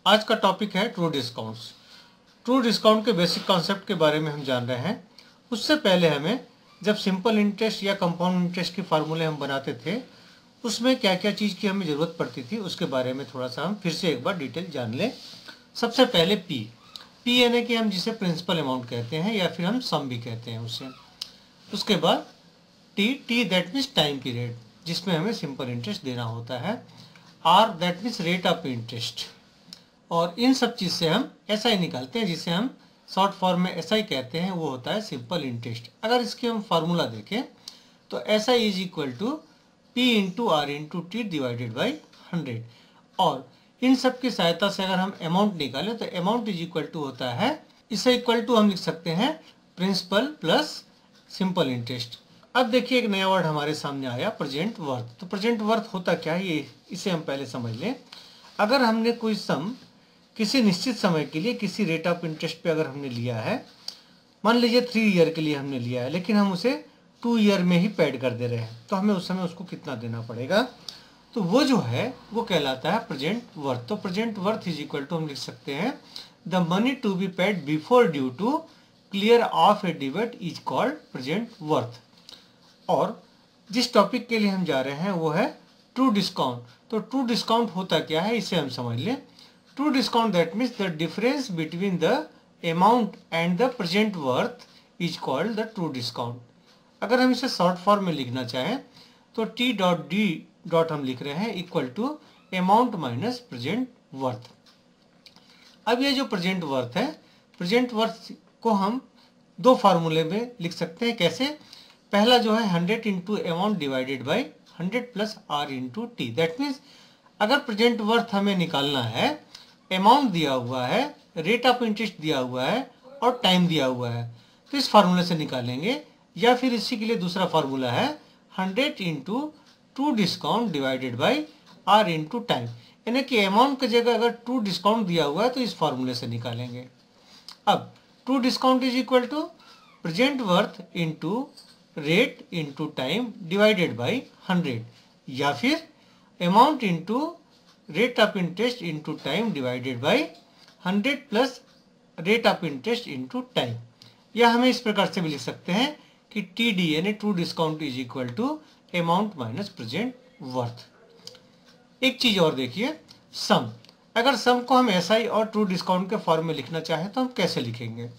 आज का टॉपिक है ट्रू डिस्काउंट्स। ट्रू डिस्काउंट के बेसिक कॉन्सेप्ट के बारे में हम जान रहे हैं। उससे पहले हमें जब सिंपल इंटरेस्ट या कंपाउंड इंटरेस्ट के फार्मूले हम बनाते थे उसमें क्या क्या चीज़ की हमें ज़रूरत पड़ती थी उसके बारे में थोड़ा सा हम फिर से एक बार डिटेल जान लें। सबसे पहले पी यानी कि हम जिसे प्रिंसिपल अमाउंट कहते हैं या फिर हम सम भी कहते हैं उससे। उसके बाद T that means time period जिसमें हमें सिंपल इंटरेस्ट देना होता है। R that means rate of interest. और इन सब चीज़ से हम एसआई निकालते हैं जिसे हम शॉर्ट फॉर्म में एसआई कहते हैं, वो होता है सिंपल इंटरेस्ट। अगर इसके हम फार्मूला देखें तो SI is equal to P into R into T divided by 100। और इन सब की सहायता से अगर हम अमाउंट निकालें तो अमाउंट इज इक्वल टू होता है, इसे इक्वल टू हम लिख सकते हैं प्रिंसिपल प्लस सिंपल इंटरेस्ट। अब देखिए एक नया वर्ड हमारे सामने आया, प्रेजेंट वर्थ। तो प्रेजेंट वर्थ होता क्या है ये इसे हम पहले समझ लें। अगर हमने कोई सम किसी निश्चित समय के लिए किसी रेट ऑफ इंटरेस्ट पे अगर हमने लिया है, मान लीजिए 3 ईयर के लिए हमने लिया है, लेकिन हम उसे 2 ईयर में ही पेड कर दे रहे हैं, तो हमें उस समय उसको कितना देना पड़ेगा, तो वो जो है वो कहलाता है प्रेजेंट वर्थ। तो present worth is equal to हम लिख सकते हैं the money to be paid before due to clear of a debate is called present worth. और जिस टॉपिक के लिए हम जा रहे हैं वो है ट्रू डिस्काउंट। तो ट्रू डिस्काउंट होता क्या है इसे हम समझ लें। True discount, that means the difference between the amount and the present worth is called the true discount। अगर हम इसे शॉर्ट फॉर्म में लिखना चाहें तो T डॉट D डॉट हम लिख रहे हैं equal to amount minus present worth. अब ये जो प्रेजेंट वर्थ है, प्रेजेंट वर्थ को हम दो फार्मूले में लिख सकते हैं। कैसे? पहला जो है 100 into amount divided by 100 plus R into T. That means अगर प्रेजेंट वर्थ हमें निकालना है, अमाउंट दिया हुआ है, रेट ऑफ इंटरेस्ट दिया हुआ है और टाइम दिया हुआ है, तो इस फार्मूले से निकालेंगे। या फिर इसी के लिए दूसरा फार्मूला है 100 into true discount divided by R into time, यानी कि अमाउंट की जगह अगर ट्रू डिस्काउंट दिया हुआ है तो इस फार्मूले से निकालेंगे। अब true discount is equal to present worth into rate into time divided by 100, या फिर amount into rate of interest into time divided by 100 plus rate of interest into time. या हमें इस प्रकार से भी लिख सकते हैं कि टी डी यानी true discount is equal to amount minus present worth. एक चीज और देखिए, सम। अगर सम को हम एसआई और ट्रू डिस्काउंट के फॉर्म में लिखना चाहें तो हम कैसे लिखेंगे?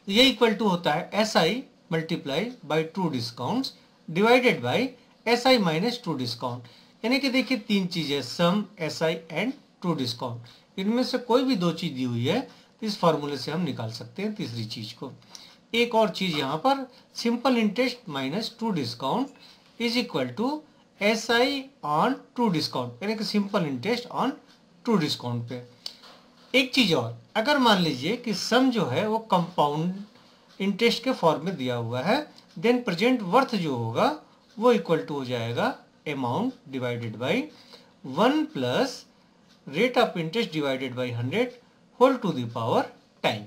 ये इक्वल टू होता है SI multiply by true discount divided by SI minus true discount. यानी कि देखिए तीन चीजें, सम, एसआई एंड ट्रू डिस्काउंट। इनमें से कोई भी दो चीज दी हुई है तो इस फार्मूले से हम निकाल सकते हैं तीसरी चीज को। एक और चीज यहाँ पर, simple interest minus true discount is equal to SI on true discount, यानी कि simple interest on true discount पे। एक चीज और, अगर मान लीजिए कि सम जो है वो कंपाउंड इंटरेस्ट के फॉर्म में दिया हुआ है, देन प्रेजेंट वर्थ जो होगा वो इक्वल टू हो जाएगा amount divided by 1 plus rate of interest divided by 100 whole to the power time.